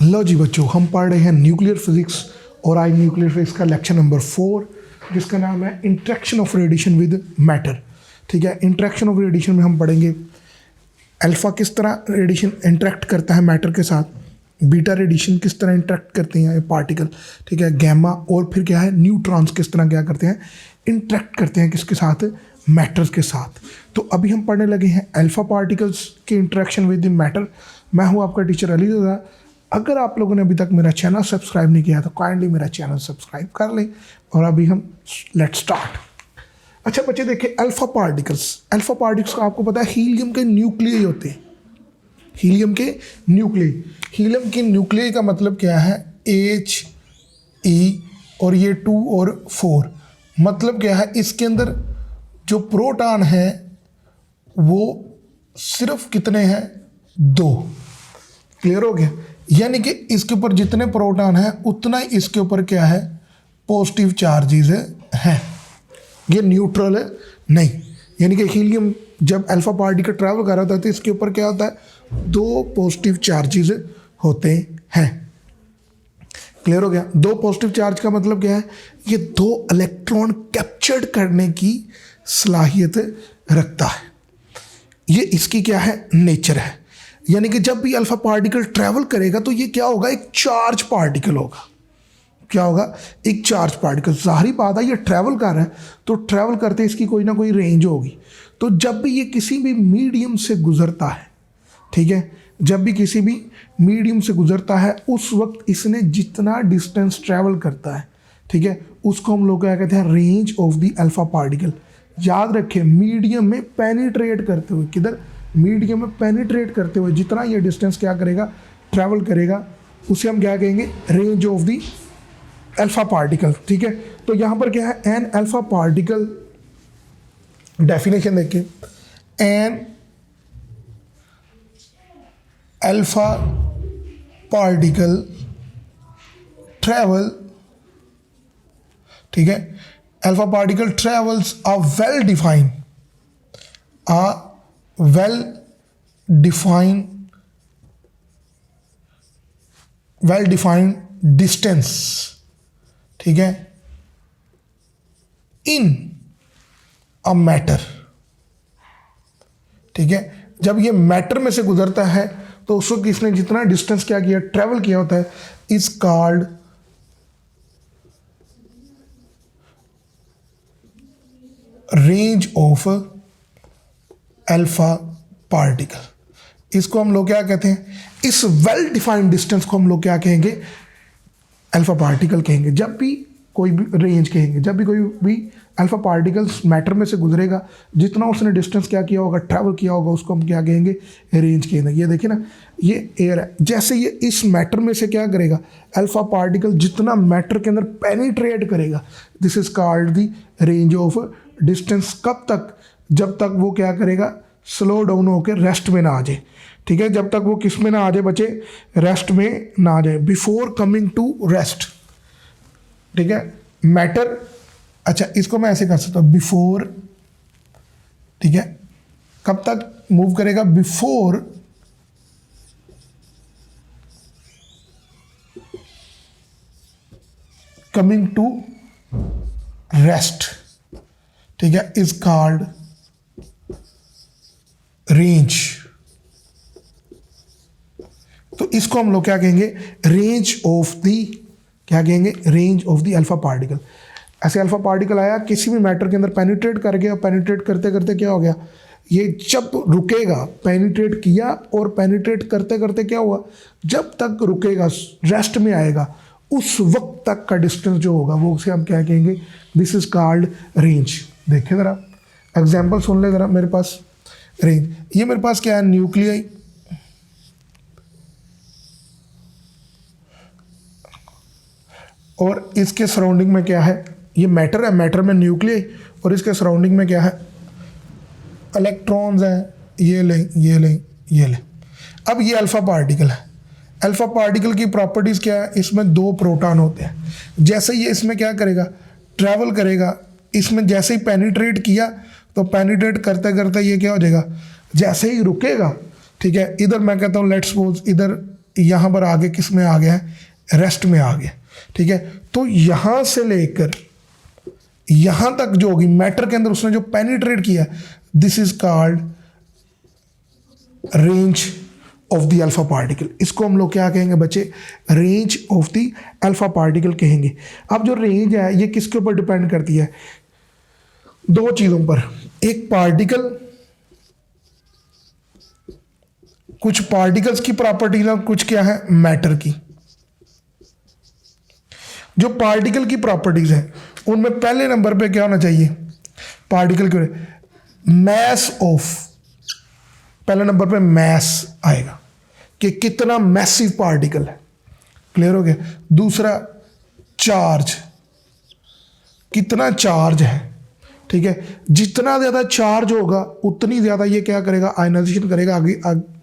लो जी बच्चों, हम पढ़ रहे हैं न्यूक्लियर फिजिक्स और आज न्यूक्लियर फिजिक्स का लेक्चर नंबर 4 जिसका नाम है interaction of radiation with matter. ठीक है, इंट्रैक्शन ऑफ रेडिएशन में हम पढ़ेंगे अल्फा किस तरह रेडिएशन इंटरेक्ट करता है मैटर के साथ, बीटा रेडिएशन किस तरह इंटरेक्ट करते हैं पार्टिकल, ठीक है, गैमा और फिर क्या है न्यूट्रॉन्स किस तरह क्या करते हैं इंटरेक्ट करते हैं किसके साथ, मैटर्स के साथ। तो अभी हम पढ़ने लगे हैं अल्फा पार्टिकल्स के इंटरेक्शन विद द मैटर। मैं हूं आपका टीचर अली रज़ा। अगर आप लोगों ने अभी तक मेरा चैनल सब्सक्राइब नहीं किया तो काइंडली मेरा चैनल सब्सक्राइब कर लें। और अभी हम लेट्स स्टार्ट। अच्छा बच्चे देखिए, अल्फा पार्टिकल्स का आपको पता है हीलियम के न्यूक्लियस होते हैं। हीलियम के न्यूक्लियस का मतलब क्या है, He और ये 2 और 4। मतलब क्या है, इसके अंदर जो प्रोटॉन है वो सिर्फ कितने हैं, 2। क्लियर हो गया? यानी कि इसके ऊपर जितने प्रोटॉन हैं उतना ही इसके ऊपर क्या है, पॉजिटिव चार्जेस हैं। ये न्यूट्रल है नहीं। यानी कि हीलियम जब अल्फा पार्टिकल ट्रैवल कर रहा था तो इसके ऊपर क्या होता है, 2 पॉजिटिव चार्जेस होते हैं। क्लियर हो गया? 2 पॉजिटिव चार्ज का मतलब क्या है, ये 2 इलेक्ट्रॉन कैप्चर्ड करने की सलाहियत रखता है। ये इसकी क्या है, नेचर है। यानी कि जब भी अल्फा पार्टिकल ट्रैवल करेगा तो ये क्या होगा, एक चार्ज पार्टिकल होगा। क्या होगा, एक चार्ज पार्टिकल। जाहिर बात है ये ट्रैवल कर रहा है तो ट्रैवल करते इसकी कोई ना कोई रेंज होगी। तो जब भी ये किसी भी मीडियम से गुजरता है, ठीक है, जब भी किसी भी मीडियम से गुजरता है उस वक्त इसने जितना डिस्टेंस ट्रैवल करता है, ठीक है, उसको हम लोग क्या कहते हैं, range of the alpha particle. याद रखें, मीडियम में पेनिट्रेट करते हुए, किधर, मीडियम में पेनिट्रेट करते हुए जितना ये डिस्टेंस क्या करेगा, ट्रैवल करेगा, उसे हम क्या कहेंगे, range of the alpha particle. ठीक है, तो यहाँ पर क्या है, एन अल्फा पार्टिकल, डेफिनेशन देखिए, एन अल्फा पार्टिकल ट्रैवल, ठीक है, alpha particle travels a well defined distance, ठीक है, इन अ मैटर। ठीक है, जब ये मैटर में से गुजरता है तो उस वक्त इसने जितना डिस्टेंस क्या किया, ट्रेवल किया होता है, is called range of alpha particle. इसको हम लोग क्या कहते हैं, इस वेल डिफाइंड डिस्टेंस को हम लोग क्या कहेंगे, अल्फा पार्टिकल कहेंगे। जब भी कोई भी रेंज कहेंगे, जब भी कोई भी अल्फा पार्टिकल्स मैटर में से गुजरेगा, जितना उसने डिस्टेंस क्या किया होगा, ट्रैवल किया होगा, उसको हम क्या कहेंगे, रेंज कहेंगे। ये देखिए ना, ये एयर है, जैसे ये इस मैटर में से क्या करेगा, अल्फा पार्टिकल जितना मैटर के अंदर पेनिट्रेट करेगा, this is called the range of distance. कब तक, जब तक वो क्या करेगा, स्लो डाउन होकर रेस्ट में ना आ जाए। ठीक है, जब तक वो किस में ना आ जाए बच्चे, रेस्ट में ना आ जाए, बिफोर कमिंग टू रेस्ट। ठीक है, मैटर, अच्छा इसको मैं ऐसे कर सकता हूँ, बिफोर, ठीक है, कब तक मूव करेगा, बिफोर कमिंग टू रेस्ट, ठीक है, इज कॉल्ड रेंज। तो इसको हम लोग क्या कहेंगे, रेंज ऑफ दी, क्या कहेंगे, range of the alpha particle. ऐसे अल्फा पार्टिकल आया, किसी भी मैटर के अंदर पेनिट्रेट कर गया, पेनिट्रेट करते करते क्या हो गया, ये जब रुकेगा, पेनिट्रेट किया और पेनिट्रेट करते करते क्या हुआ, जब तक रुकेगा, रेस्ट में आएगा, उस वक्त तक का डिस्टेंस जो होगा वो उसे हम क्या कहेंगे, दिस इज कॉल्ड रेंज। देखिए ज़रा एग्जाम्पल सुन ले ज़रा, मेरे पास रेंज, ये मेरे पास क्या है, न्यूक्लियस, और इसके सराउंडिंग में क्या है, ये मैटर है, मैटर में न्यूक्लियस, और इसके सराउंडिंग में क्या है, इलेक्ट्रॉन्स हैं, ये लें, ये लें, ये लें। अब ये अल्फा पार्टिकल है। अल्फा पार्टिकल की प्रॉपर्टीज़ क्या है, इसमें 2 प्रोटॉन होते हैं। जैसे ये इसमें क्या करेगा, ट्रैवल करेगा, इसमें जैसे ही पेनिट्रेट किया तो पेनिट्रेट करते करते ये क्या हो जाएगा, जैसे ही रुकेगा, ठीक है, इधर मैं कहता हूँ लेट्स सपोज इधर यहाँ पर आगे किस में आ गया है, रेस्ट में आ गया, ठीक है। तो यहाँ से लेकर यहाँ तक जो होगी मैटर के अंदर उसने जो पेनिट्रेट किया, this is called range of the alpha particle. इसको हम लोग क्या कहेंगे बच्चे, range of the alpha particle कहेंगे। अब जो रेंज है ये किसके ऊपर डिपेंड करती है, दो चीजों पर, एक पार्टिकल, कुछ पार्टिकल्स की प्रॉपर्टीज और कुछ क्या है, मैटर की। जो पार्टिकल की प्रॉपर्टीज है उनमें पहले नंबर पे क्या होना चाहिए, पार्टिकल के मैस ऑफ, पहले नंबर पे मैस आएगा कि कितना मैसिव पार्टिकल है, क्लियर हो गया। दूसरा चार्ज, कितना चार्ज है, ठीक है। जितना ज़्यादा चार्ज होगा उतनी ज़्यादा ये क्या करेगा, आयनाइजेशन करेगा।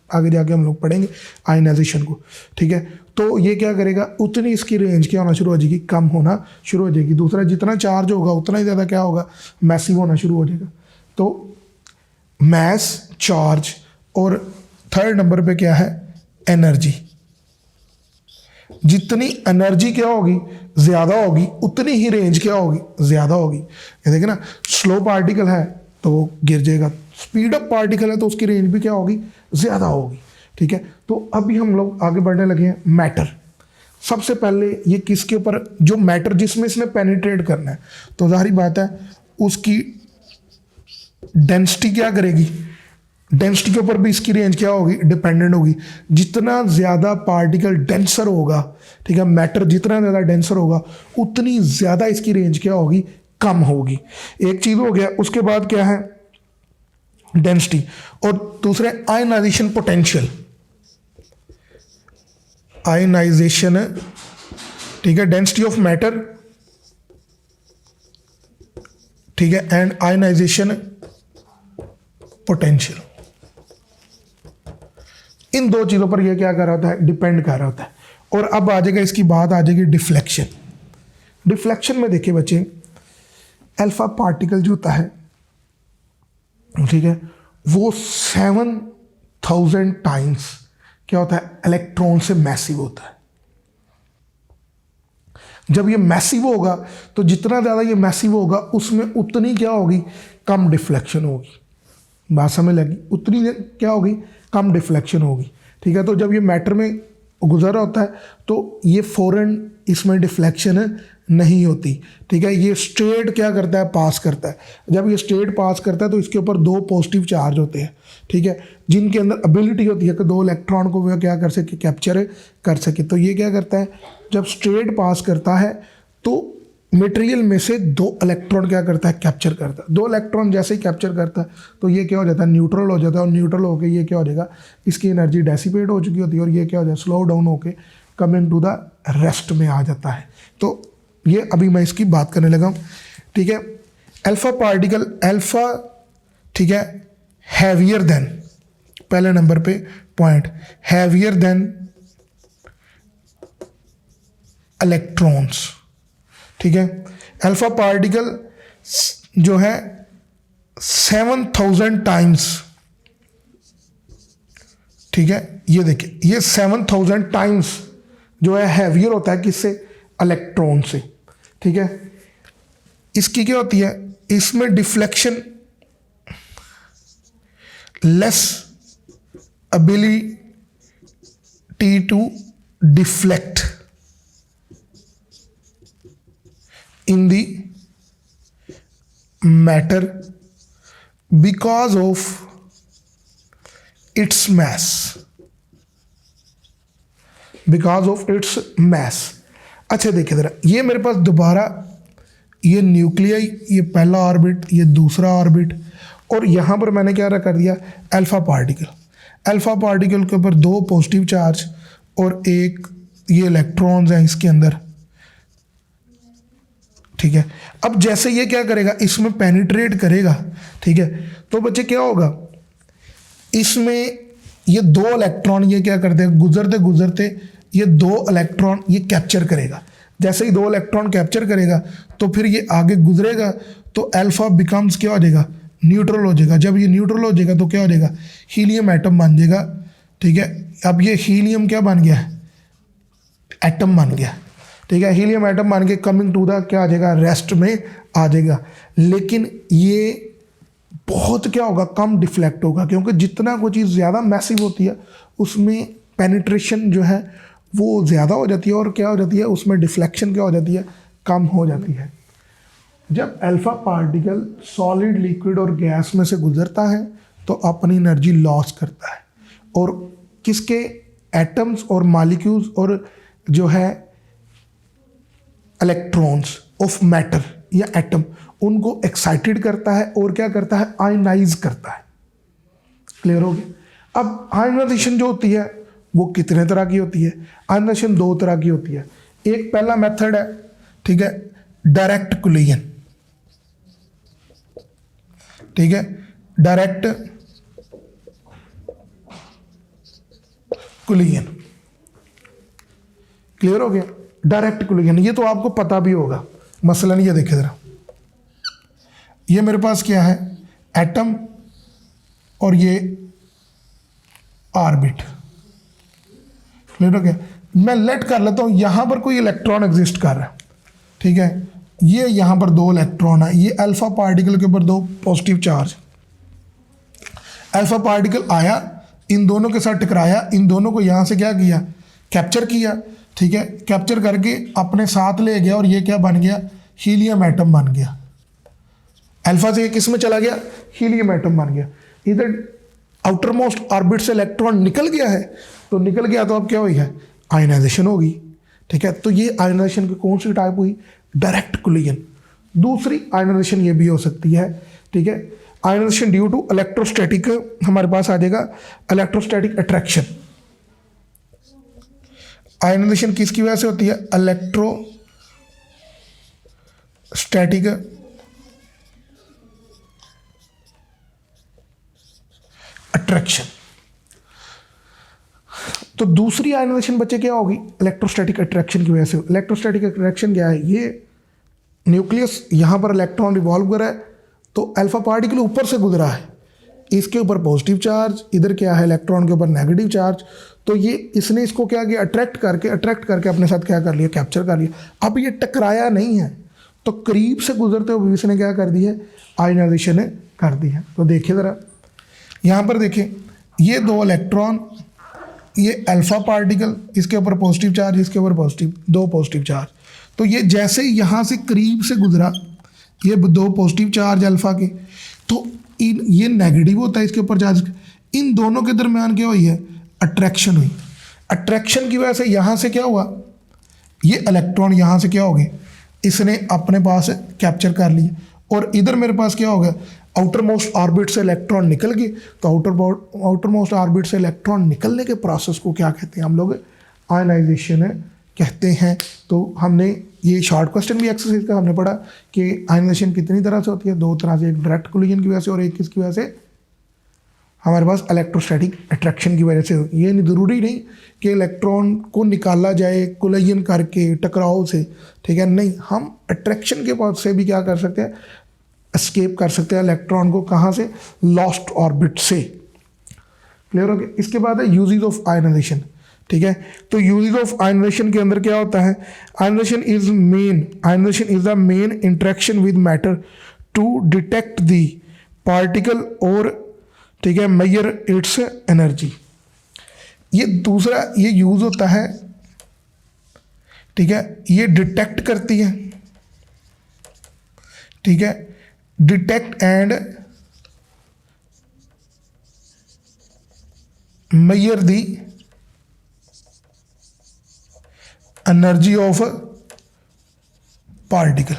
आगे जाके हम लोग पढ़ेंगे आयनाइजेशन को, ठीक है। तो ये क्या करेगा, उतनी इसकी रेंज क्या होना शुरू हो जाएगी, कम होना शुरू हो जाएगी। दूसरा, जितना चार्ज होगा उतना ही ज़्यादा क्या होगा, मैसिव होना शुरू हो जाएगा। तो मैस, चार्ज, और थर्ड नंबर पे क्या है, एनर्जी। जितनी एनर्जी क्या होगी, ज़्यादा होगी, उतनी ही रेंज क्या होगी, ज़्यादा होगी। ये देखिए ना, स्लो पार्टिकल है तो वो गिर जाएगा, स्पीड अप पार्टिकल है तो उसकी रेंज भी क्या होगी, ज़्यादा होगी, ठीक है। तो अभी हम लोग आगे बढ़ने लगे हैं मैटर। सबसे पहले ये किसके ऊपर, जो मैटर जिसमें इसने पेनिट्रेट करना है, तो जाहिर बात है उसकी डेंसिटी क्या करेगी, डेंसिटी के ऊपर भी इसकी रेंज क्या होगी, डिपेंडेंट होगी। जितना ज़्यादा पार्टिकल डेंसर होगा, ठीक है, मैटर जितना ज़्यादा डेंसर होगा उतनी ज़्यादा इसकी रेंज क्या होगी, कम होगी। एक चीज़ हो गया, उसके बाद क्या है, डेंसिटी, और दूसरे आयनाइजेशन पोटेंशियल, आयनाइजेशन, ठीक है, डेंसिटी ऑफ मैटर, ठीक है, एंड आयनाइजेशन पोटेंशियल। इन दो चीज़ों पर यह क्या कर रहा होता है, डिपेंड कर रहा होता है। और अब आ जाएगा, इसकी बात आ जाएगी डिफ्लेक्शन। डिफ्लेक्शन में देखिए बच्चे, अल्फा पार्टिकल जो होता है, ठीक है, वो 7000 टाइम्स क्या होता है, इलेक्ट्रॉन से मैसिव होता है। जब ये मैसिव होगा तो जितना ज़्यादा ये मैसिव होगा उसमें उतनी क्या होगी, कम डिफ्लेक्शन होगी। बात समझ लगी, उतनी क्या होगी, कम डिफ्लेक्शन होगी, ठीक है। तो जब ये मैटर में गुजर होता है तो ये फौरन इसमें डिफ्लेक्शन नहीं होती, ठीक है। ये स्ट्रेट क्या करता है, पास करता है। जब ये स्ट्रेट पास करता है तो इसके ऊपर दो पॉजिटिव चार्ज होते हैं, ठीक है, जिनके अंदर एबिलिटी होती है कि दो इलेक्ट्रॉन को वह क्या कर सके, कैप्चर कर सके। तो ये क्या करता है, जब स्ट्रेट पास करता है तो मटेरियल में से दो इलेक्ट्रॉन क्या करता है, कैप्चर करता है। दो इलेक्ट्रॉन जैसे ही कैप्चर करता है तो ये क्या हो जाता है, न्यूट्रल हो जाता है, और न्यूट्रल होकर ये क्या हो जाएगा, इसकी एनर्जी डेसिपेट हो चुकी होती है और ये क्या हो जाए, स्लो डाउन होकर कमिंग टू द रेस्ट में आ जाता है। तो ये अभी मैं इसकी बात करने लगा हूँ, ठीक है। अल्फा पार्टिकल, अल्फा, ठीक है, हैवियर देन, पहले नंबर पे पॉइंट, हैवियर देन इलेक्ट्रॉन्स, ठीक है। अल्फा पार्टिकल जो है 7000 टाइम्स, ठीक है, ये देखिए, ये 7000 टाइम्स जो है हैवियर होता है किससे, इलेक्ट्रॉन से, ठीक है। इसकी क्या होती है, इसमें deflection, less ability to deflect in the matter because of its mass, because of its mass। अच्छा देखिए ज़रा, ये मेरे पास दोबारा ये न्यूक्लियाई, ये पहला ऑर्बिट, ये दूसरा ऑर्बिट, और यहाँ पर मैंने क्या कर दिया, अल्फा पार्टिकल। अल्फा पार्टिकल के ऊपर दो पॉजिटिव चार्ज और एक ये इलेक्ट्रॉन्स हैं इसके अंदर, ठीक है। अब जैसे ये क्या करेगा, इसमें पेनिट्रेट करेगा, ठीक है, तो बच्चे क्या होगा, इसमें ये दो इलेक्ट्रॉन ये क्या करते हैं, गुजरते गुजरते ये दो इलेक्ट्रॉन ये कैप्चर करेगा। जैसे ही दो इलेक्ट्रॉन कैप्चर करेगा तो फिर ये आगे गुजरेगा तो अल्फा बिकम्स क्या हो जाएगा, न्यूट्रल हो जाएगा। जब ये न्यूट्रल हो जाएगा तो क्या हो जाएगा, हीलियम एटम बन जाएगा, ठीक है, अब ये हीलियम क्या बन गया, एटम बन गया, ठीक है। हीलियम एटम बन के कमिंग टू द क्या आ जाएगा, रेस्ट में आ जाएगा। लेकिन ये बहुत क्या होगा, कम डिफ्लेक्ट होगा, क्योंकि जितना कोई चीज़ ज़्यादा मैसिव होती है उसमें पेनिट्रेशन जो है वो ज़्यादा हो जाती है, और क्या हो जाती है उसमें डिफ्लेक्शन क्या हो जाती है, कम हो जाती है। जब अल्फा पार्टिकल सॉलिड, लिक्विड और गैस में से गुजरता है तो अपनी एनर्जी लॉस करता है, और किसके, एटम्स और मॉलिक्यूल्स और जो है इलेक्ट्रॉन्स ऑफ मैटर या एटम, उनको एक्साइटेड करता है और क्या करता है, आयनाइज करता है। क्लियर हो गया। अब आयनाइजेशन जो होती है वो कितने तरह की होती है, आयनाइजेशन दो तरह की होती है। एक पहला मेथड है, ठीक है, डायरेक्ट कोलिजन, ठीक है, डायरेक्ट कोलिजन। क्लियर हो गया, डायरेक्ट कोलिजन, ये तो आपको पता भी होगा। मसलन ये देखे जरा, ये मेरे पास क्या है, एटम और ये ऑर्बिट। क्लियर हो गया। मैं लेट कर लेता हूं यहां पर कोई इलेक्ट्रॉन एग्जिस्ट कर रहा है, ठीक है, ये यहां पर दो इलेक्ट्रॉन है, ये अल्फा पार्टिकल के ऊपर दो पॉजिटिव चार्ज। अल्फा पार्टिकल आया, इन दोनों के साथ टकराया, इन दोनों को यहां से क्या किया, कैप्चर किया, ठीक है, कैप्चर करके अपने साथ ले गया, और ये क्या बन गया, हीलियम एटम बन गया। अल्फा से किस में चला गया, हीलियम एटम बन गया। इधर आउटर मोस्ट ऑर्बिट से इलेक्ट्रॉन निकल गया है, तो निकल गया तो अब क्या हुई है, आयनाइजेशन होगी, ठीक है। तो ये आयनाइजेशन की कौन सी टाइप हुई, डायरेक्ट कोलिजन। दूसरी आयनाइजेशन ये भी हो सकती है, ठीक है, आयनाइजेशन ड्यू टू इलेक्ट्रोस्टैटिक, हमारे पास आ जाएगा इलेक्ट्रोस्टैटिक अट्रैक्शन। आयनाइजेशन किसकी वजह से होती है, इलेक्ट्रोस्टैटिक अट्रैक्शन। तो दूसरी आयनाइजेशन बच्चे क्या होगी, इलेक्ट्रोस्टैटिक अट्रैक्शन की वजह से। इलेक्ट्रोस्टैटिक अट्रैक्शन क्या है, ये न्यूक्लियस यहां पर इलेक्ट्रॉन रिवॉल्व कर रहा है, तो अल्फा पार्टिकल ऊपर से गुजरा है, इसके ऊपर पॉजिटिव चार्ज, इधर क्या है, इलेक्ट्रॉन के ऊपर नेगेटिव चार्ज। तो ये इसने इसको क्या किया, अट्रैक्ट करके अपने साथ क्या कर लिया, कैप्चर कर लिया। अब ये टकराया नहीं है, तो करीब से गुजरते हुए इसने क्या कर दी है, आयनाइजेशन कर दी है। तो देखिए ज़रा यहाँ पर देखिए, ये दो इलेक्ट्रॉन, ये अल्फा पार्टिकल, इसके ऊपर पॉजिटिव चार्ज, इसके ऊपर पॉजिटिव, दो पॉजिटिव चार्ज। तो ये जैसे ही यहाँ से करीब से गुजरा, ये दो पॉजिटिव चार्ज अल्फा के, तो ये नेगेटिव होता है इसके ऊपर चार्ज, इन दोनों के दरमियान क्या हुई है, अट्रैक्शन हुई। अट्रैक्शन की वजह से यहाँ से क्या हुआ, ये इलेक्ट्रॉन यहाँ से क्या हो गए, इसने अपने पास कैप्चर कर लिया, और इधर मेरे पास क्या हो गया, आउटर मोस्ट ऑर्बिट से इलेक्ट्रॉन निकल गए। तो आउटर मोस्ट ऑर्बिट से इलेक्ट्रॉन निकलने के प्रोसेस को क्या कहते हैं हम लोग, आयनाइजेशन कहते हैं। तो हमने ये शॉर्ट क्वेश्चन भी एक्सरसाइज का हमने पढ़ा कि आयनाइजेशन कितनी तरह से होती है, दो तरह से, एक डायरेक्ट कोलिजन की वजह से और एक किसकी वजह से, हमारे पास इलेक्ट्रोस्टैटिक अट्रैक्शन की वजह से। ये नहीं ज़रूरी नहीं कि इलेक्ट्रॉन को निकाला जाए कोलिजन करके, टकराव से, ठीक है, नहीं, हम अट्रैक्शन के पास से भी क्या कर सकते हैं, एस्केप कर सकते हैं इलेक्ट्रॉन को, कहाँ से, लॉस्ट ऑर्बिट से। क्लियर हो गया। इसके बाद है यूजेस ऑफ आयनाइजेशन, ठीक है। तो यूजेस ऑफ आयनाइजेशन के अंदर क्या होता है, ionisation is the main interaction with matter to detect the particle और, ठीक है, मेजर इट्स एनर्जी। ये दूसरा ये यूज होता है, ठीक है, ये डिटेक्ट करती है, ठीक है, detect and measure the energy of particle.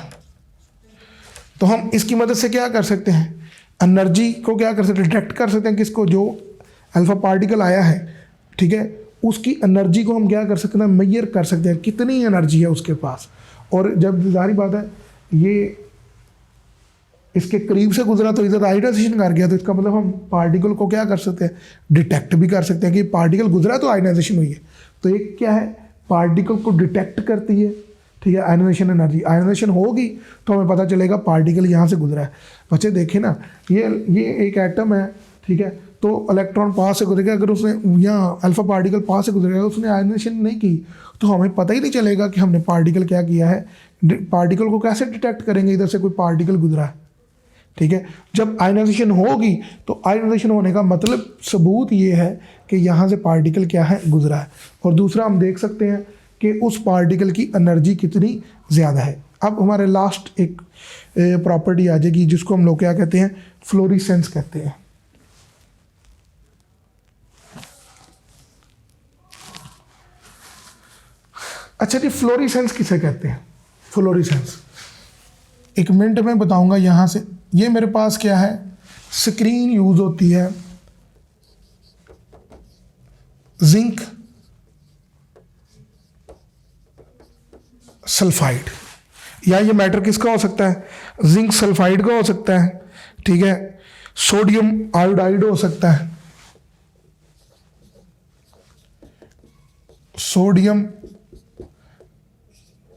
तो हम इसकी मदद से क्या कर सकते हैं, एनर्जी को क्या कर सकते हैं, डिटेक्ट कर सकते हैं, किसको, जो अल्फा पार्टिकल आया है, ठीक है, उसकी एनर्जी को हम क्या कर सकते हैं, मेजर कर सकते हैं, कितनी एनर्जी है उसके पास। और जब जारी बात है ये इसके करीब से गुजरा तो इधर आयनाइजेशन कर गया, तो इसका मतलब हम पार्टिकल को क्या कर सकते हैं, डिटेक्ट भी कर सकते हैं कि पार्टिकल गुजरा तो आयनाइजेशन हुई है। तो एक क्या है, पार्टिकल को डिटेक्ट करती है, ठीक है, आयनाइजेशन एनर्जी। आयनाइजेशन होगी तो हमें पता चलेगा पार्टिकल यहाँ से गुजरा है। बच्चे देखें ना, ये एक एटम है, ठीक है, तो इलेक्ट्रॉन पास से गुजरेगा। अगर उसने यहाँ अल्फा पार्टिकल पास से गुजरेगा, उसने आयनाइजेशन नहीं की, तो हमें पता ही नहीं चलेगा कि हमने पार्टिकल क्या किया है। पार्टिकल को कैसे डिटेक्ट करेंगे इधर से कोई पार्टिकल गुजरा है, ठीक है। जब आयनाइजेशन होगी तो आयनाइजेशन होने का मतलब सबूत ये है कि यहाँ से पार्टिकल क्या है, गुजरा है। और दूसरा हम देख सकते हैं कि उस पार्टिकल की एनर्जी कितनी ज़्यादा है। अब हमारे लास्ट एक प्रॉपर्टी आ जाएगी जिसको हम लोग क्या कहते हैं, फ्लोरिसेंस कहते हैं। अच्छा जी, फ्लोरिसेंस किसे कहते हैं? फ्लोरिसेंस एक मिनट में बताऊंगा। यहाँ से ये मेरे पास क्या है, स्क्रीन यूज होती है जिंक सल्फाइड, या ये मैटर किसका हो सकता है, जिंक सल्फाइड का हो सकता है, ठीक है। सोडियम आयोडाइड हो सकता है, सोडियम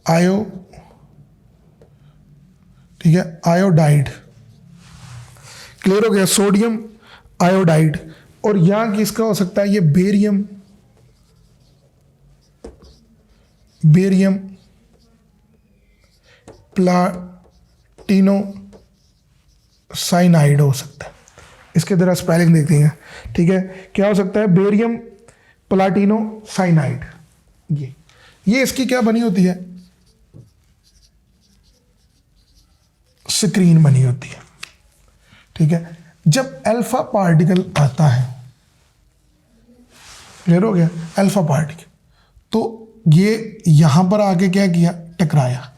आयो, ठीक है, आयोडाइड। क्लियर हो गया, सोडियम आयोडाइड। और यहां किसका हो सकता है, ये बेरियम, बेरियम प्लाटिनो साइनाइड हो सकता है। इसके जरा स्पेलिंग देखते हैं, ठीक है। क्या हो सकता है, बेरियम प्लाटिनो साइनाइड। ये इसकी क्या बनी होती है, स्क्रीन बनी होती है, ठीक है। जब अल्फा पार्टिकल आता है, क्लियर हो गया, अल्फा पार्टिकल, तो ये यहां पर आके क्या किया, टकराया।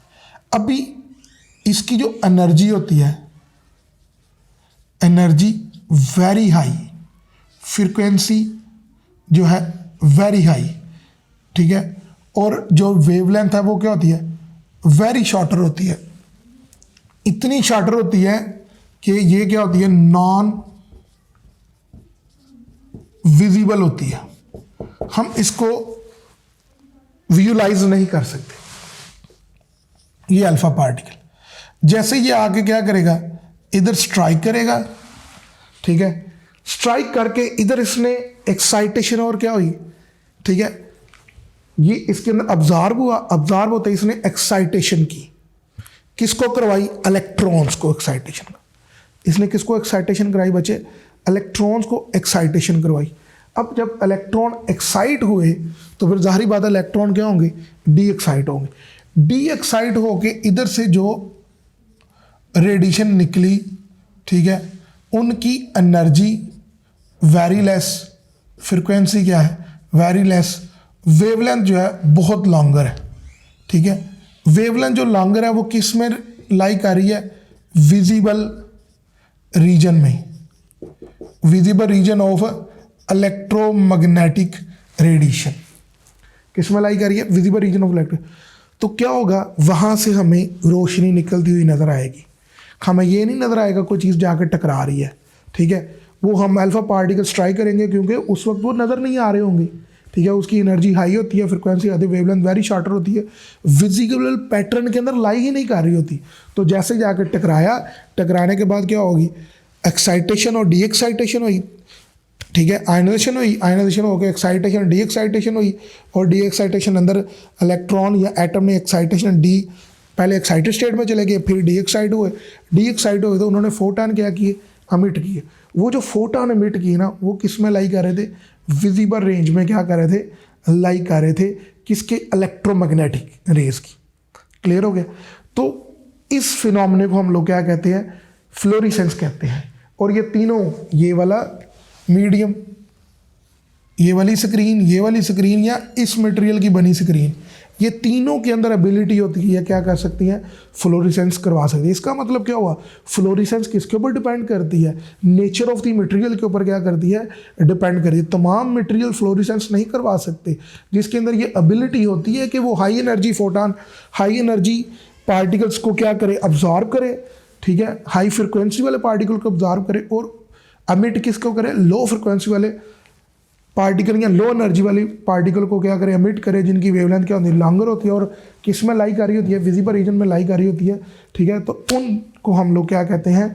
अभी इसकी जो एनर्जी होती है, एनर्जी वेरी हाई, फ्रीक्वेंसी जो है वेरी हाई, ठीक है। और जो वेवलेंथ है वो क्या होती है, वेरी शॉर्टर होती है। इतनी शॉर्टर होती है कि ये क्या होती है, नॉन विजिबल होती है। हम इसको विजुलाइज नहीं कर सकते। ये अल्फा पार्टिकल जैसे ये आके क्या करेगा, इधर स्ट्राइक करेगा, ठीक है। स्ट्राइक करके इधर इसने एक्साइटेशन और क्या हुई, ठीक है, ये इसके अंदर अब्जॉर्ब हुआ। अब्जॉर्ब होते ही इसने एक्साइटेशन की, किसको करवाई, इलेक्ट्रॉन्स को एक्साइटेशन। इसने किसको एक्साइटेशन कराई बच्चे, इलेक्ट्रॉन्स को एक्साइटेशन करवाई। अब जब इलेक्ट्रॉन एक्साइट हुए तो फिर जाहिर बात है इलेक्ट्रॉन क्या होंगे, डी एक्साइट होंगे। डी एक्साइट होके इधर से जो रेडिएशन निकली, ठीक है, उनकी एनर्जी वेरी लेस, फ्रीक्वेंसी क्या है, वेरी लेस, वेवलेंथ जो है बहुत लॉन्गर है, ठीक है। वेवलेंथ जो लॉन्गर है वो किस में लाई कर रही है, विजिबल रीजन में, visible region of electromagnetic radiation, किस में लाई कर रही है, विजिबल रीजन ऑफ इलेक्ट्रो। तो क्या होगा, वहां से हमें रोशनी निकलती हुई नजर आएगी। हमें ये नहीं नजर आएगा कोई चीज़ जाकर टकरा रही है, ठीक है। वो हम अल्फा पार्टिकल स्ट्राइक करेंगे क्योंकि उस वक्त वो नज़र नहीं आ रहे होंगे, ठीक है। उसकी एनर्जी हाई होती है, फ्रिक्वेंसी आती है, वेवलेंथ वेरी शॉर्टर होती है, विजिबल पैटर्न के अंदर लाई ही नहीं कर रही होती। तो जैसे जाकर टकराया, टकराने के बाद क्या होगी, एक्साइटेशन और डी एक्साइटेशन हुई, ठीक है। आयनाइजेशन हुई, आयनाइजेशन होकर एक्साइटेशन डी एक्साइटेशन हुई, और डी एक्साइटेशन अंदर इलेक्ट्रॉन या एटम में एक्साइटेशन डी, पहले एक्साइटेड स्टेट में चले गए, फिर डी एक्साइट हुए। डी एक्साइट हुए तो उन्होंने फोटॉन क्या किए, अमिट किए। वो जो फोटॉन अमिट किए ना, वो किस में लाई कर रहे थे, विजिबल रेंज में क्या कर रहे थे, लाई कर रहे थे, किसके, इलेक्ट्रोमैग्नेटिक रेज की। क्लियर हो गया। तो इस फिनोमेना को हम लोग क्या कहते हैं, फ्लोरिसेंस कहते हैं। और ये तीनों, ये वाला मीडियम, ये वाली स्क्रीन, ये वाली स्क्रीन, या इस मटेरियल की बनी स्क्रीन, ये तीनों के अंदर एबिलिटी होती है, क्या कर सकती हैं, फ्लोरिसेंस करवा सकती है। इसका मतलब क्या हुआ, फ्लोरिसेंस किसके ऊपर डिपेंड करती है, नेचर ऑफ द मटेरियल के ऊपर क्या करती है, डिपेंड करती है। तमाम मटेरियल फ्लोरिसेंस नहीं करवा सकते, जिसके अंदर ये एबिलिटी होती है कि वो high energy photon, high energy particles को क्या करे, अब्जॉर्ब करे, ठीक है, हाई फ्रिक्वेंसी वाले पार्टिकल को अब्जॉर्ब करे, और अमिट किसको करे, लो फ्रिक्वेंसी वाले पार्टिकल या लो एनर्जी वाली पार्टिकल को क्या करे, अमिट करे, जिनकी वेवलेंथ क्या होती है, लॉन्गर होती है, और किस में लाई कर रही होती है, विजिबल रीजन में लाई कर रही होती है, ठीक है। तो उनको हम लोग क्या कहते हैं,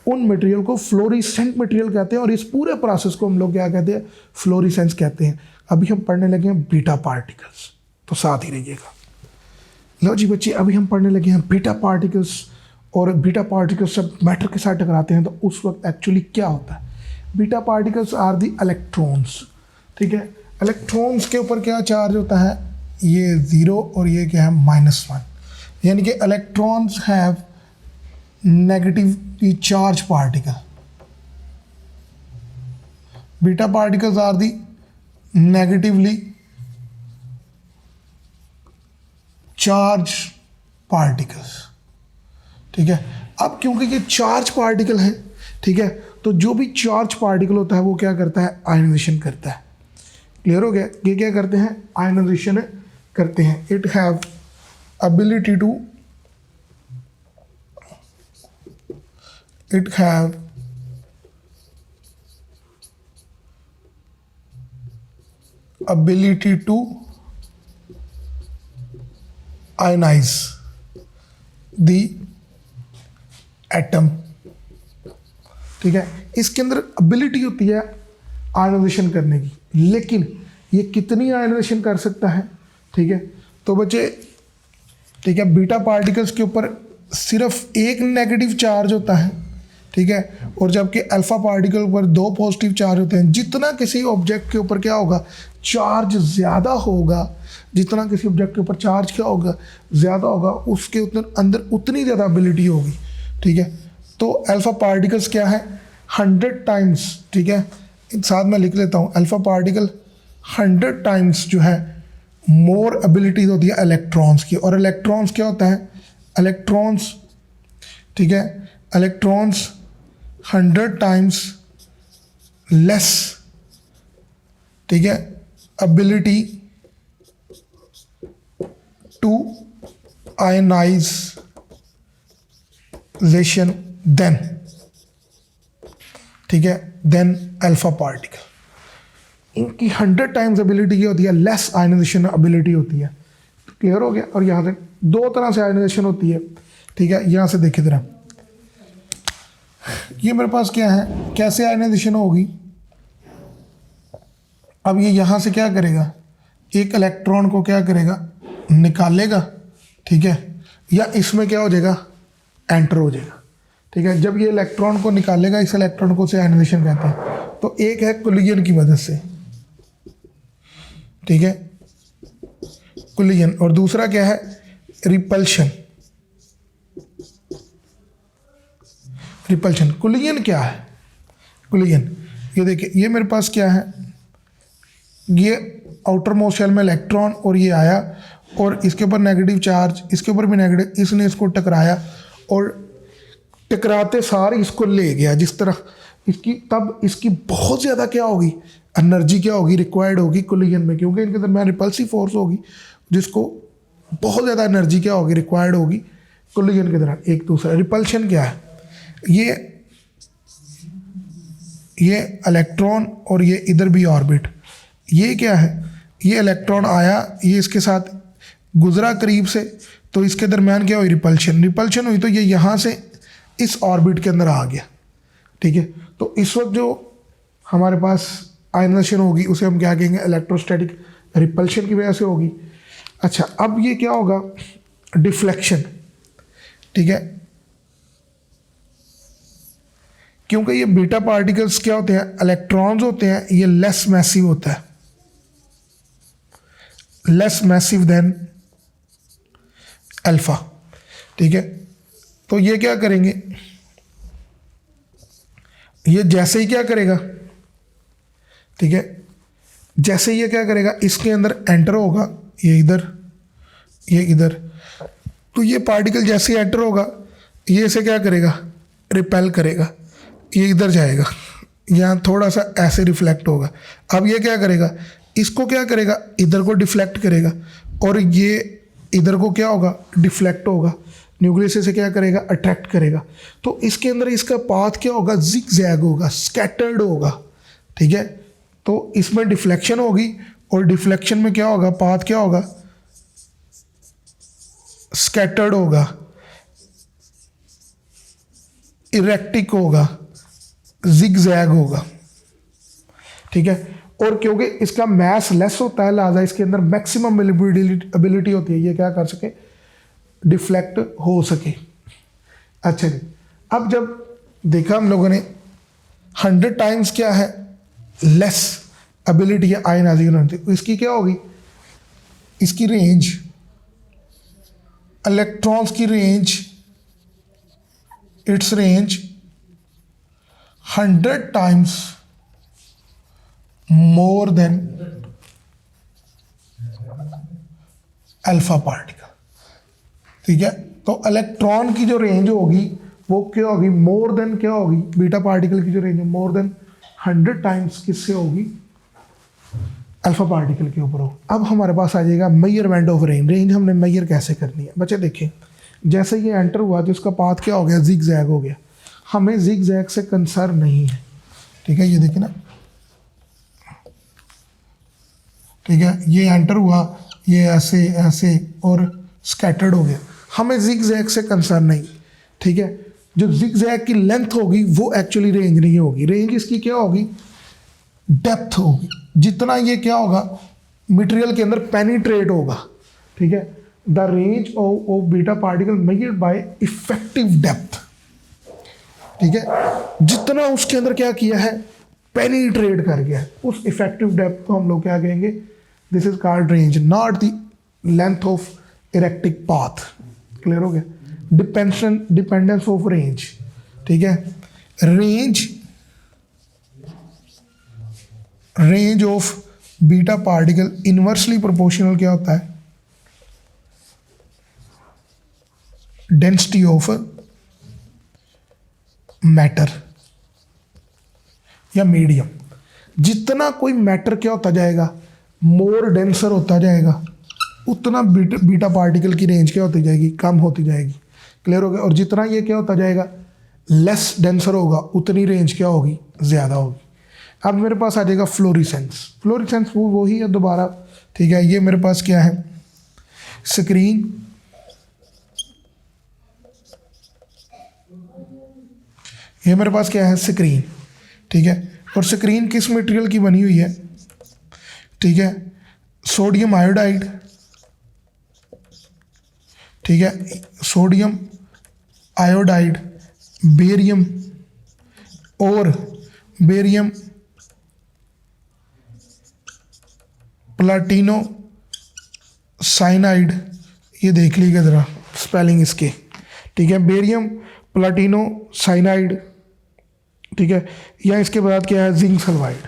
उन मटेरियल को फ्लोरिसेंट मटेरियल कहते हैं और इस पूरे प्रोसेस को हम लोग क्या कहते हैं, फ्लोरिसेंस कहते हैं। अभी हम पढ़ने लगे हैं बीटा पार्टिकल्स, तो साथ ही रहिएगा। लो जी बच्चे, अभी हम पढ़ने लगे हैं बीटा पार्टिकल्स, और बीटा पार्टिकल्स जब मैटर के साथ टकराते हैं तो उस वक्त एक्चुअली क्या होता है। Beta particles are the electrons, ठीक है। इलेक्ट्रॉन्स के ऊपर क्या चार्ज होता है, ये 0 और ये क्या है -1, यानी कि electrons have negatively charge particle. Beta particles are the negatively charge particles, ठीक है। अब क्योंकि ये चार्ज पार्टिकल है, ठीक है, तो जो भी चार्ज पार्टिकल होता है वो क्या करता है, आयनाइजेशन करता है। क्लियर हो गया, ये क्या करते हैं, आयनाइजेशन करते हैं। It have ability to ionize the atom, ठीक है। इसके अंदर एबिलिटी होती है आयनाइजेशन करने की, लेकिन ये कितनी आयनाइजेशन कर सकता है, ठीक है। तो बच्चे, ठीक है, बीटा पार्टिकल्स के ऊपर सिर्फ एक नेगेटिव चार्ज होता है, ठीक है, और जबकि अल्फा पार्टिकल पर 2 पॉजिटिव चार्ज होते हैं। जितना किसी ऑब्जेक्ट के ऊपर क्या होगा, चार्ज ज़्यादा होगा, जितना किसी ऑब्जेक्ट के ऊपर चार्ज क्या होगा, ज़्यादा होगा, उसके अंदर उतनी ज़्यादा एबिलिटी होगी, ठीक है। तो अल्फा पार्टिकल्स क्या है, 100 टाइम्स, ठीक है, साथ में लिख लेता हूँ, अल्फा पार्टिकल 100 टाइम्स जो है मोर एबिलिटी होती है इलेक्ट्रॉन्स की। और इलेक्ट्रॉन्स क्या होता है, इलेक्ट्रॉन्स, ठीक है, इलेक्ट्रॉन्स 100 टाइम्स लेस, ठीक है, एबिलिटी टू आयनाइजेशन देन, ठीक है, देन अल्फा पार्टिकल। इनकी 100 टाइम्स एबिलिटी क्या होती है, लेस आयनाइजेशन एबिलिटी होती है। क्लियर हो गया। और यहाँ से 2 तरह से आयनाइजेशन होती है, ठीक है। यहाँ से देखिए जरा, ये मेरे पास क्या है, कैसे आयनाइजेशन होगी। अब ये यहाँ से क्या करेगा, एक इलेक्ट्रॉन को क्या करेगा, निकालेगा, ठीक है, या इसमें क्या हो जाएगा, एंटर हो जाएगा, ठीक है। जब ये इलेक्ट्रॉन को निकालेगा, इस इलेक्ट्रॉन को से आयनाइजेशन कहते हैं। तो एक है कोलिजन की मदद से, ठीक है, कोलिजन, और दूसरा क्या है, रिपल्शन। रिपल्शन, कोलिजन क्या है, कोलिजन, ये देखिए, ये मेरे पास क्या है, ये आउटर मोस्ट शेल में इलेक्ट्रॉन, और ये आया और इसके ऊपर नेगेटिव चार्ज, इसके ऊपर भी नेगेटिव, इसने इसको टकराया और टकराते सार इसको ले गया जिस तरह इसकी, तब इसकी बहुत ज़्यादा क्या होगी, एनर्जी क्या होगी, रिक्वायर्ड होगी कोलिजन में, क्योंकि इनके दरमियान रिपल्सिव फोर्स होगी, जिसको बहुत ज़्यादा एनर्जी क्या होगी, रिक्वायर्ड होगी कोलिजन के दौरान एक दूसरा। रिपल्शन क्या है, ये इलेक्ट्रॉन और ये इधर भी ऑर्बिट, ये क्या है, ये इलेक्ट्रॉन आया, ये इसके साथ गुजरा करीब से, तो इसके दरमियान क्या हुई, रिपल्शन। रिपल्शन हुई तो ये यहाँ से इस ऑर्बिट के अंदर आ गया, ठीक है। तो इस वक्त जो हमारे पास आयनाइजेशन होगी उसे हम क्या कहेंगे, इलेक्ट्रोस्टैटिक रिपल्शन की वजह से होगी। अच्छा, अब ये क्या होगा, डिफ्लेक्शन, ठीक है, क्योंकि ये बीटा पार्टिकल्स क्या होते हैं, इलेक्ट्रॉन्स होते हैं, ये लेस मैसिव होता है, लेस मैसिव देन अल्फा, ठीक है। तो ये क्या करेंगे, ये जैसे ही क्या करेगा, ठीक है, जैसे ये क्या करेगा, इसके अंदर एंटर होगा, ये इधर, ये इधर, तो ये पार्टिकल जैसे ही एंटर होगा, ये इसे क्या करेगा, रिपेल करेगा, ये इधर जाएगा, यहाँ थोड़ा सा ऐसे रिफ्लेक्ट होगा। अब ये क्या करेगा, इसको क्या करेगा, इधर को डिफ्लेक्ट करेगा, और ये इधर को क्या होगा, डिफ्लेक्ट होगा, न्यूक्लियस से क्या करेगा, अट्रैक्ट करेगा। तो इसके अंदर इसका पाथ क्या होगा, जिग जैग होगा, स्कैटर्ड होगा, ठीक है। तो इसमें डिफ्लेक्शन होगी, और डिफ्लेक्शन में क्या होगा, पाथ क्या होगा, स्कैटर्ड होगा, इरेक्टिक होगा, जिगजैग होगा, ठीक है। और क्योंकि इसका मास लेस होता है लिहाजा इसके अंदर मैक्सिमम एबिलिटी होती है ये क्या कर सके, डिफ्लेक्ट हो सके। अच्छा जी, अब जब देखा हम लोगों ने 100 टाइम्स क्या है, लेस एबिलिटी है आयनाइजिंग होने की, इसकी क्या होगी, इसकी रेंज, इलेक्ट्रॉन्स की range, it's range 100 times more than alpha particle, ठीक है। तो इलेक्ट्रॉन की जो रेंज होगी वो क्या होगी, मोर देन क्या होगी, बीटा पार्टिकल की जो रेंज है मोर देन 100 टाइम्स किससे होगी, अल्फा पार्टिकल के ऊपर हो। अब हमारे पास आ जाएगा मेजरमेंट ऑफ रेंज। रेंज हमने मेजर कैसे करनी है बच्चे, देखें जैसे ये एंटर हुआ तो इसका पाथ क्या हो गया, जिग जैग हो गया। हमें जिग जैग से कंसर्न नहीं है, ठीक है। ये देखें ना, ठीक है, ये एंटर हुआ, ये ऐसे ऐसे और स्कैटर्ड हो गया, हमें जिग जैग से कंसर्न नहीं, ठीक है। जो जिग जैग की लेंथ होगी वो एक्चुअली रेंज नहीं होगी, रेंज इसकी क्या होगी, डेप्थ होगी। जितना ये क्या होगा, मटेरियल के अंदर पेनिट्रेट होगा, ठीक है। The range of beta particle measured by effective depth, ठीक है। जितना उसके अंदर क्या किया है, पेनिट्रेट कर गया, उस इफेक्टिव डेप्थ को हम लोग क्या कहेंगे, this is called range, not the length of erratic path. Clear हो गया, डिपेंडेंस ऑफ रेंज, ठीक है। Range of beta particle inversely proportional क्या होता है, डेंसिटी ऑफ मैटर या मीडियम। जितना कोई मैटर क्या होता जाएगा, मोर डेंसर होता जाएगा, उतना बीटा पार्टिकल की रेंज क्या होती जाएगी, कम होती जाएगी। क्लियर हो गया। और जितना ये क्या होता जाएगा, लेस डेंसर होगा, उतनी रेंज क्या होगी, ज़्यादा होगी। अब मेरे पास आ जाएगा फ्लोरिसेंस। फ्लोरिसेंस वो ही है दोबारा, ठीक है। ये मेरे पास क्या है, स्क्रीन, ये मेरे पास क्या है, स्क्रीन, ठीक है। और स्क्रीन किस मटेरियल की बनी हुई है, ठीक है, सोडियम आयोडाइड, ठीक है, सोडियम आयोडाइड, बेरियम और बेरियम प्लाटिनो साइनाइड। ये देख लीजिएगा ज़रा स्पेलिंग इसके, ठीक है, बेरियम प्लाटिनो साइनाइड, ठीक है। या इसके बाद क्या है, जिंक सल्फाइड।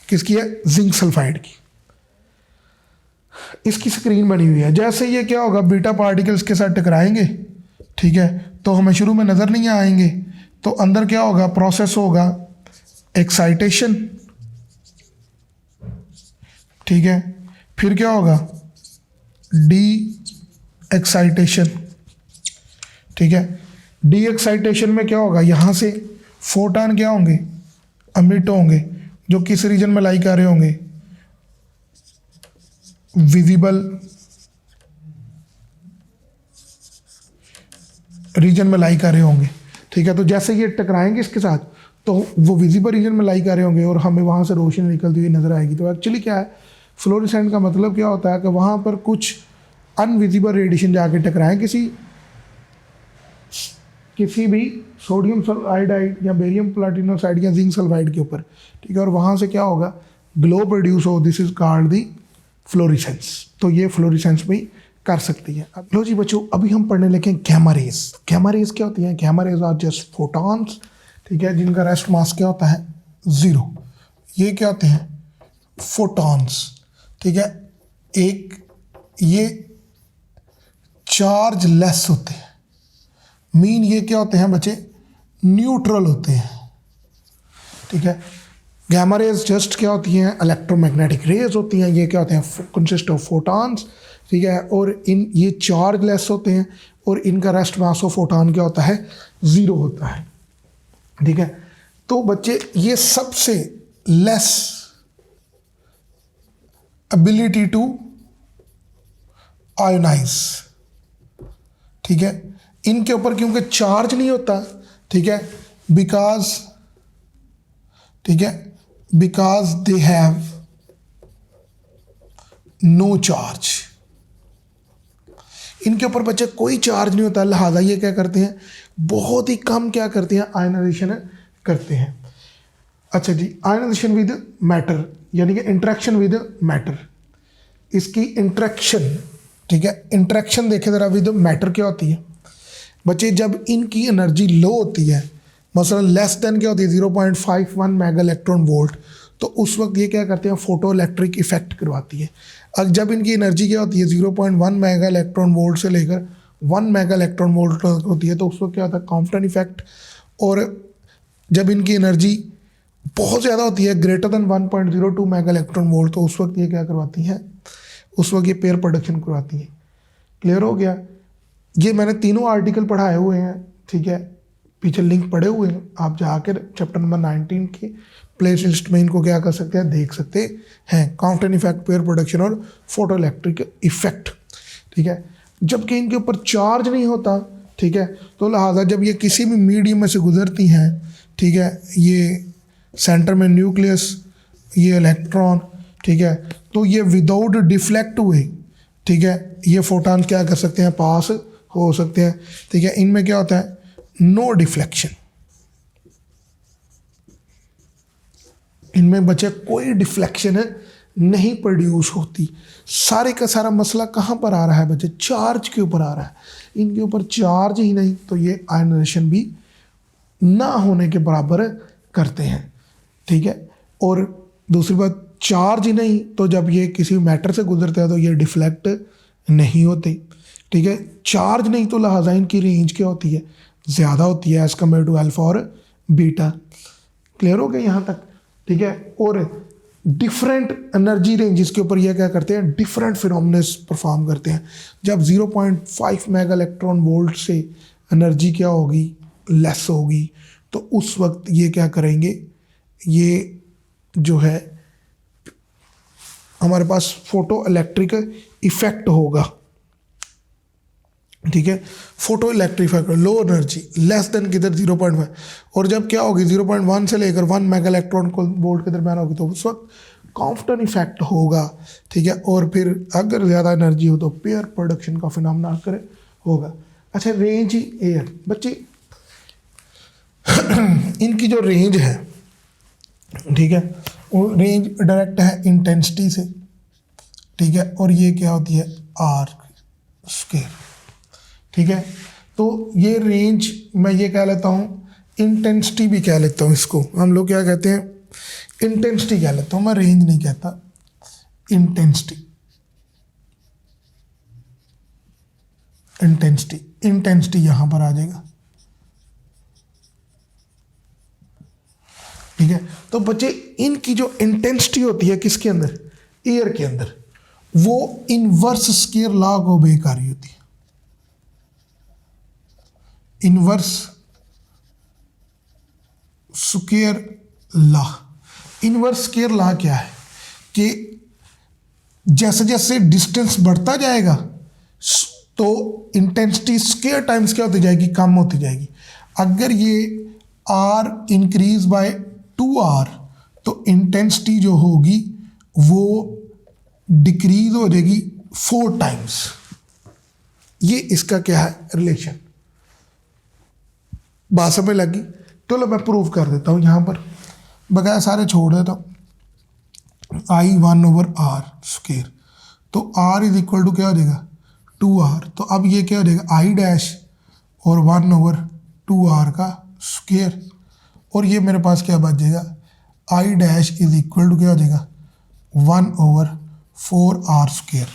किसकी है, जिंक सल्फाइड की। इसकी स्क्रीन बनी हुई है। जैसे ये क्या होगा, बीटा पार्टिकल्स के साथ टकराएंगे, ठीक है, तो हमें शुरू में नज़र नहीं आएंगे, तो अंदर क्या होगा, प्रोसेस होगा एक्साइटेशन, ठीक है। फिर क्या होगा, डी एक्साइटेशन, ठीक है। डी एक्साइटेशन में क्या होगा, यहाँ से फोटॉन क्या होंगे, अमिट होंगे, जो किस रीजन में लाई कर रहे होंगे, विजिबल रीजन में लाई कर रहे होंगे, ठीक है। तो जैसे ये टकराएंगे इसके साथ तो वो विजिबल रीजन में लाई कर रहे होंगे और हमें वहाँ से रोशनी निकलती हुई नज़र आएगी। तो एक्चुअली क्या है, फ्लोरेसेंट का मतलब क्या होता है कि वहाँ पर कुछ अनविजिबल रेडिएशन जाके टकराएं किसी भी सोडियम आयोडाइड या बेरियम प्लाटिनोसाइड या जिंक सल्फाइड के ऊपर, ठीक है। और वहाँ से क्या होगा, ग्लो प्रोड्यूस हो, this is called the fluorescence. तो ये फ्लोरेसेंस भी कर सकती है। अब लो जी बच्चों, अभी हम पढ़ने लगे गैमा रेज। गैमा रेज क्या होती है, gamma rays are just photons, ठीक है, जिनका रेस्ट मास क्या होता है, 0। ये क्या होते हैं, फोटॉन्स, ठीक है। एक ये चार्ज लेस होते हैं, मीन ये क्या होते हैं बच्चे, न्यूट्रल होते हैं, ठीक है। गैमा रेज जस्ट क्या होती हैं, इलेक्ट्रोमैग्नेटिक रेज होती हैं। ये क्या होते हैं, कंसिस्ट ऑफ फोटॉन्स, ठीक है। और ये चार्ज लेस होते हैं और इनका रेस्ट मास ऑफ फोटॉन क्या होता है, 0 होता है, ठीक है। तो बच्चे ये सबसे लेस एबिलिटी टू आयोनाइज, ठीक है। इनके ऊपर क्योंकि चार्ज नहीं होता, ठीक है, बिकॉज, ठीक है, because they have no charge, इनके ऊपर बच्चे कोई चार्ज नहीं होता, लिहाजा ये क्या करते हैं, बहुत ही कम क्या करते हैं, आयनाइजेशन करते हैं। अच्छा जी, आयनाइजेशन विद मैटर यानी कि इंटरेक्शन विद मैटर, इसकी इंटरेक्शन, ठीक है, इंटरेक्शन देखें ज़रा विद मैटर क्या होती है बच्चे, जब इनकी एनर्जी लो होती है, मसलन लेस देन क्या होती है 0.51 मेगा इलेक्ट्रॉन वोल्ट, तो उस वक्त ये क्या करते हैं, फोटो इलेक्ट्रिक इफेक्ट करवाती है। अब जब इनकी एनर्जी क्या होती है 0.1 मेगा इलेक्ट्रॉन वोल्ट से लेकर 1 मेगा इलेक्ट्रॉन वोल्ट होती है, तो उस वक्त क्या होता है, कॉम्पटन इफेक्ट। और जब इनकी एनर्जी बहुत ज़्यादा होती है greater than 1.02 mega electron volt, तो उस वक्त ये क्या करवाती हैं, उस वक्त ये पेयर प्रोडक्शन करवाती है। क्लियर हो गया। ये मैंने तीनों आर्टिकल पढ़ाए हुए हैं, ठीक है, पीछे लिंक पड़े हुए हैं, आप जाकर चैप्टर नंबर 19 की प्ले लिस्ट में इनको क्या कर सकते हैं, देख सकते हैं, कॉम्पटन इफेक्ट, पेयर प्रोडक्शन और फोटो इलेक्ट्रिक इफेक्ट, ठीक है। जबकि इनके ऊपर चार्ज नहीं होता, ठीक है, तो लिहाजा जब ये किसी भी मीडियम में से गुजरती हैं, ठीक है, ये सेंटर में न्यूक्लियस, ये इलेक्ट्रॉन, ठीक है, तो ये विदाउट डिफ्लेक्ट हुए, ठीक है, ये फोटॉन क्या कर सकते हैं, पास हो सकते हैं, ठीक है। इनमें क्या होता है, नो डिफ्लेक्शन, इनमें बच्चे कोई डिफ्लेक्शन नहीं प्रोड्यूस होती। सारे का सारा मसला कहाँ पर आ रहा है बच्चे, चार्ज के ऊपर आ रहा है। इनके ऊपर चार्ज ही नहीं, तो ये आयनाइजेशन भी ना होने के बराबर करते हैं, ठीक है। और दूसरी बात, चार्ज ही नहीं, तो जब ये किसी मैटर से गुजरते हैं तो ये डिफ्लेक्ट नहीं होते, ठीक है। चार्ज नहीं तो लिहाजा इनकी रेंज क्या होती है, ज़्यादा होती है एज़ कम्पेयर टू अल्फा और बीटा। क्लियर हो गया यहाँ तक, ठीक है। और डिफरेंट एनर्जी रेंजेस के ऊपर ये क्या करते हैं, डिफरेंट फिनोमिनस परफॉर्म करते हैं। जब 0.5 मेगा इलेक्ट्रॉन वोल्ट से एनर्जी क्या होगी, लेस होगी, तो उस वक्त ये क्या करेंगे, ये जो है हमारे पास फोटो इलेक्ट्रिक इफेक्ट होगा, ठीक है। Photo electric effect, low energy, less than किधर 0.5, और जब क्या होगी 0.1 से लेकर 1 मेगा इलेक्ट्रॉन वोल्ट के दरम्यान होगी, तो उस वक्त कॉम्पटन इफेक्ट होगा, ठीक है। और फिर अगर ज़्यादा एनर्जी हो तो पेयर प्रोडक्शन का फिनोमेना आकर होगा। अच्छा, रेंज एयर बच्चे, इनकी जो रेंज है, ठीक है, वो रेंज डायरेक्ट है इंटेंसिटी से, ठीक है, और ये क्या होती है, आर स्क्वायर, ठीक है। तो ये रेंज मैं ये कह लेता हूँ, इंटेंसिटी भी कह लेता हूँ, इसको हम लोग क्या कहते हैं, इंटेंसिटी कह लेता हूँ, मैं रेंज नहीं कहता, इंटेंसिटी, इंटेंसिटी, इंटेंसिटी यहाँ पर आ जाएगा, ठीक है। तो बच्चे, इनकी जो इंटेंसिटी होती है किसके अंदर, एयर के अंदर, वो इनवर्स स्क्वायर लॉ को ओबे कर रही होती है। Inverse square law, inverse square law क्या है कि जैसे जैसे डिस्टेंस बढ़ता जाएगा तो इंटेंसिटी स्क्वायर टाइम्स क्या होती जाएगी, कम होती जाएगी। अगर ये आर इंक्रीज बाय 2r, तो इंटेंसिटी जो होगी वो डिक्रीज हो जाएगी 4 टाइम्स। ये इसका क्या है, रिलेशन। बात समझ लगी? तो लो मैं प्रूव कर देता हूँ यहाँ पर, बगैर सारे छोड़ देता हूँ। I1/r स्क्वायर, तो r इज इक्वल टू क्या हो जाएगा, 2r। तो अब ये क्या हो जाएगा, I डैश और 1/2r का स्क्वायर, और ये मेरे पास क्या बच जाएगा, I dash is equal to क्या हो जाएगा, 1/4r स्क्वायर।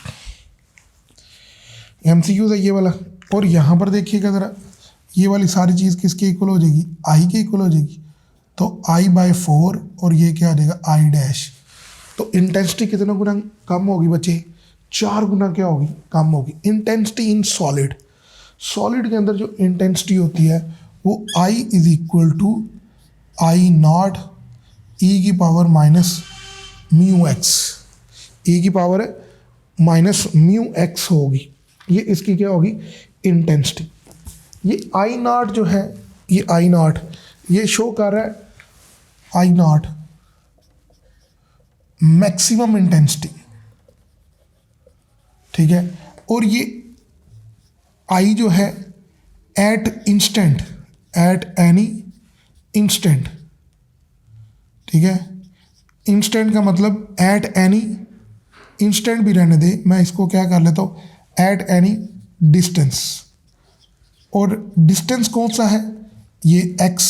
MCQ है ये वाला। और यहाँ पर देखिएगा ज़रा, ये वाली सारी चीज़ किसके इक्वल हो जाएगी, I के इक्वल हो जाएगी। तो I/4 और ये क्या आ जाएगा, I डैश। तो इंटेंसिटी कितना गुना कम होगी बच्चे, 4 गुना क्या होगी, कम होगी। इंटेंसिटी इन सॉलिड, सॉलिड के अंदर जो इंटेंसिटी होती है वो I is equal to I0 e की पावर माइनस μx। ई की पावर माइनस म्यू एक्स होगी, ये इसकी क्या होगी, इंटेंसिटी। ये आई नॉट जो है, ये आई नॉट ये शो कर रहा है आई नॉट मैक्सिमम इंटेंसिटी, ठीक है। और ये आई जो है at instant, at any instant, ठीक है। इंस्टेंट का मतलब एट एनी, इंस्टेंट भी रहने दे, मैं इसको क्या कर लेता हूँ, एट एनी डिस्टेंस। और डिस्टेंस कौन सा है, ये एक्स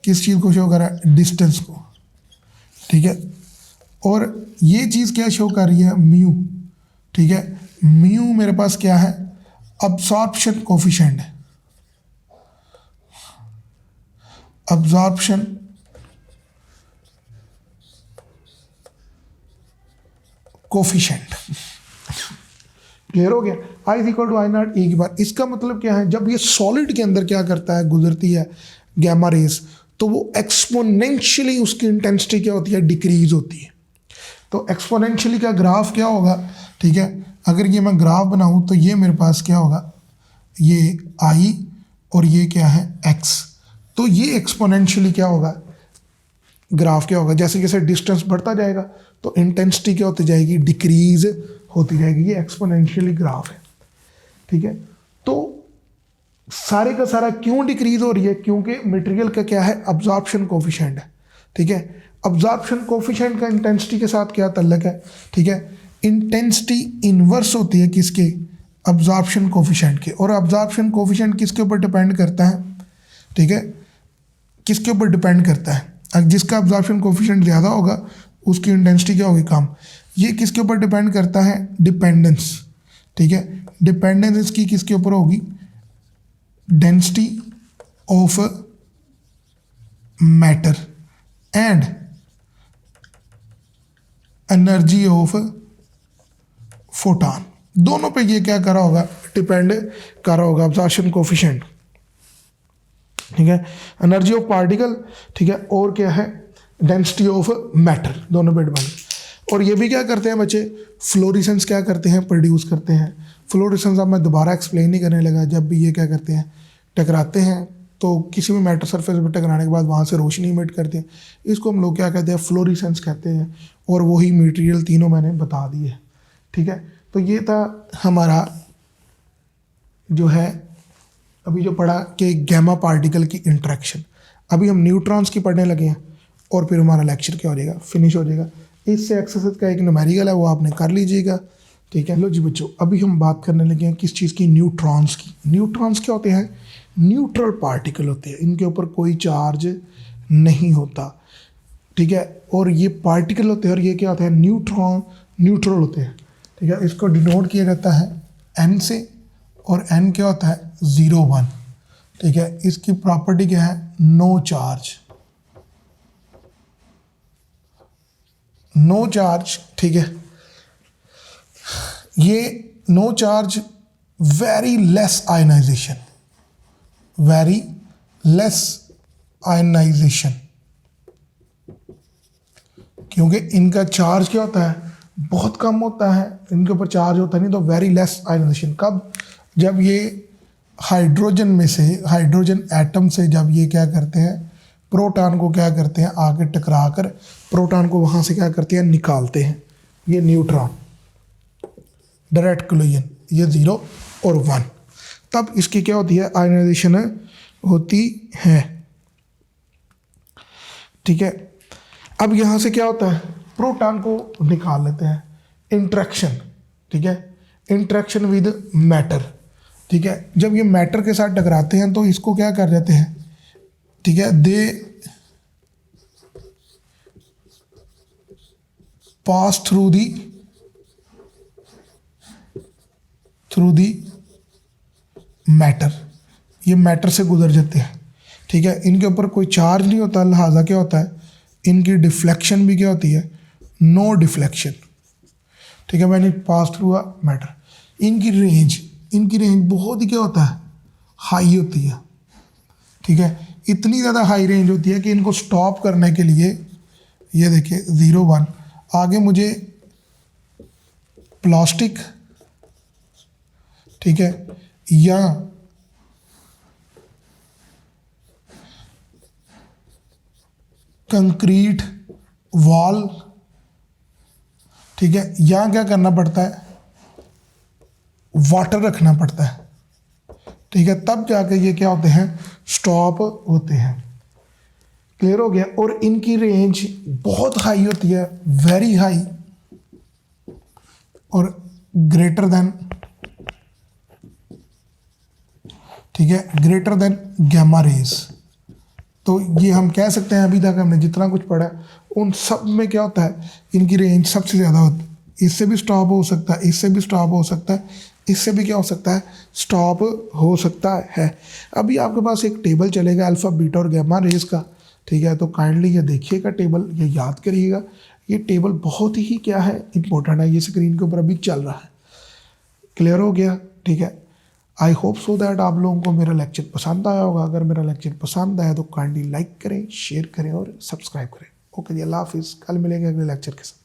किस चीज़ को शो कर रहा है, डिस्टेंस को, ठीक है। और ये चीज़ क्या शो कर रही है, म्यू, ठीक है। म्यू मेरे पास क्या है, अब्जॉर्प्शन कोफिशिएंट है, अब्जॉर्प्शन कोफिशिएंट। क्लियर हो गया, I is equal to I naught e की बार। इसका मतलब क्या है, जब ये सॉलिड के अंदर क्या करता है, गुजरती है गैमा रेज, तो वो एक्सपोनेंशियली उसकी इंटेंसिटी क्या होती है, डिक्रीज होती है। तो एक्सपोनेंशियली का ग्राफ क्या होगा, ठीक है। अगर ये मैं ग्राफ बनाऊँ तो ये मेरे पास क्या होगा, ये आई और ये क्या है, एक्स। तो ये एक्सपोनेंशियली क्या होगा, ग्राफ क्या होगा, जैसे जैसे डिस्टेंस बढ़ता जाएगा तो इंटेंसिटी क्या होती जाएगी, डिक्रीज होती जाएगी। ये एक्सपोनेंशियली ग्राफ है, ठीक है। तो सारे का सारा क्यों डिक्रीज हो रही है, क्योंकि मटेरियल का क्या है, अब्जॉर्प्शन कोफिशिएंट है, ठीक है। अब्जॉर्प्शन कोफिशिएंट का इंटेंसिटी के साथ क्या ताल्लुक है, ठीक है। इंटेंसिटी इनवर्स होती है किसके, अब्जॉर्प्शन कोफिशिएंट के। और अब्जॉर्प्शन कोफिशिएंट किसके ऊपर डिपेंड करता है, ठीक है, किसके ऊपर डिपेंड करता है, जिसका अब्जॉर्प्शन कोफिशिएंट ज़्यादा होगा उसकी इंटेंसिटी क्या होगी, कम। ये किसके ऊपर डिपेंड करता है, डिपेंडेंस, ठीक है। डिपेंडेंस इसकी किसके ऊपर होगी, density of matter and energy of photon, दोनों पे ये क्या करा होगा, डिपेंड करा होगा अब्जॉर्प्शन कोफिशिएंट, ठीक है। एनर्जी ऑफ पार्टिकल, ठीक है, और क्या है, डेंसिटी ऑफ मैटर, दोनों पे डिपेंड। और ये भी क्या करते हैं बच्चे, फ्लोरेसेंस क्या करते हैं, प्रोड्यूस करते हैं। फ्लोरेसेंस अब मैं दोबारा एक्सप्लेन नहीं करने लगा, जब भी ये क्या करते हैं, टकराते हैं, तो किसी भी मैटर सरफेस पर टकराने के बाद वहाँ से रोशनी इमिट करते हैं, इसको हम लोग क्या कहते हैं, फ्लोरेसेंस कहते हैं। और वही मटेरियल तीनों मैंने बता दिए, ठीक है। तो ये था हमारा जो है अभी जो पढ़ा कि गैमा पार्टिकल की इंटरेक्शन। अभी हम न्यूट्रॉन्स की पढ़ने लगे हैं और फिर हमारा लेक्चर क्या हो जाएगा, फिनिश हो जाएगा। इससे एक्सरसाइज का एक न्यूमेरिकल है वो आपने कर लीजिएगा, ठीक है। लो जी बच्चों, अभी हम बात करने लगे हैं किस चीज़ की, न्यूट्रॉन्स की। न्यूट्रॉन्स क्या होते हैं, न्यूट्रल पार्टिकल होते हैं, इनके ऊपर कोई चार्ज नहीं होता, ठीक है। और ये पार्टिकल होते हैं और ये क्या होते हैं, न्यूट्रॉन, न्यूट्रल होते हैं, ठीक है। इसको डिनोट किया जाता है एन से, और एन क्या होता है, 0 1, ठीक है। इसकी प्रॉपर्टी क्या है, नो चार्ज, नो चार्ज, ठीक है। ये no charge, very less ionisation, very less ionisation, क्योंकि इनका चार्ज क्या होता है, बहुत कम होता है, इनके ऊपर चार्ज होता नहीं, तो वेरी लेस आयनाइजेशन। कब, जब ये हाइड्रोजन में से, हाइड्रोजन एटम से जब ये क्या करते हैं, प्रोटॉन को क्या करते हैं, आगे टकरा कर प्रोटॉन को वहाँ से क्या करते हैं, निकालते हैं, ये न्यूट्रॉन, डायरेक्ट कोलिजन, ये 0 और 1, तब इसकी क्या होती है, आयनाइजेशन होती है, ठीक है। अब यहाँ से क्या होता है, प्रोटॉन को निकाल लेते हैं, इंट्रैक्शन, ठीक है, इंट्रैक्शन विद मैटर, ठीक है। जब ये मैटर के साथ टकराते हैं तो इसको क्या कर देते हैं, ठीक है, दे पास थ्रू दी मैटर, ये मैटर से गुजर जाते हैं, ठीक है। इनके ऊपर कोई चार्ज नहीं होता, लिहाजा क्या होता है, इनकी डिफ्लेक्शन भी क्या होती है, नो डिफ्लेक्शन, ठीक है, मैंने पास थ्रू अ मैटर। इनकी रेंज बहुत ही क्या होता है, हाई होती है, ठीक है। इतनी ज़्यादा हाई रेंज होती है कि इनको स्टॉप करने के लिए, ये देखिए 0 1, आगे मुझे प्लास्टिक, ठीक है, या कंक्रीट वॉल, ठीक है, यहाँ क्या करना पड़ता है, वाटर रखना पड़ता है, ठीक है, तब जाके ये क्या होते हैं, स्टॉप होते हैं। क्लियर हो गया। और इनकी रेंज बहुत हाई होती है, वेरी हाई, और ग्रेटर देन, ठीक है, ग्रेटर देन गैमा रेज। तो ये हम कह सकते हैं अभी तक हमने जितना कुछ पढ़ा उन सब में क्या होता है, इनकी रेंज सबसे ज़्यादा होती है। इससे भी स्टॉप हो सकता है, इससे भी स्टॉप हो सकता है, इससे भी क्या हो सकता है, स्टॉप हो सकता है। अभी आपके पास एक टेबल चलेगा अल्फ़ा बीटा और गैमा रेज का, ठीक है, तो काइंडली ये देखिएगा टेबल, ये याद करिएगा। ये टेबल बहुत ही क्या है, इंपॉर्टेंट है, ये स्क्रीन के ऊपर अभी चल रहा है। क्लियर हो गया, ठीक है। आई होप सो दैट आप लोगों को मेरा लेक्चर पसंद आया होगा। अगर मेरा लेक्चर पसंद आया तो काइंडली लाइक करें, शेयर करें और सब्सक्राइब करें। ओके जी, अल्लाह हाफिज़। कल मिलेंगे अगले लेक्चर के साथ।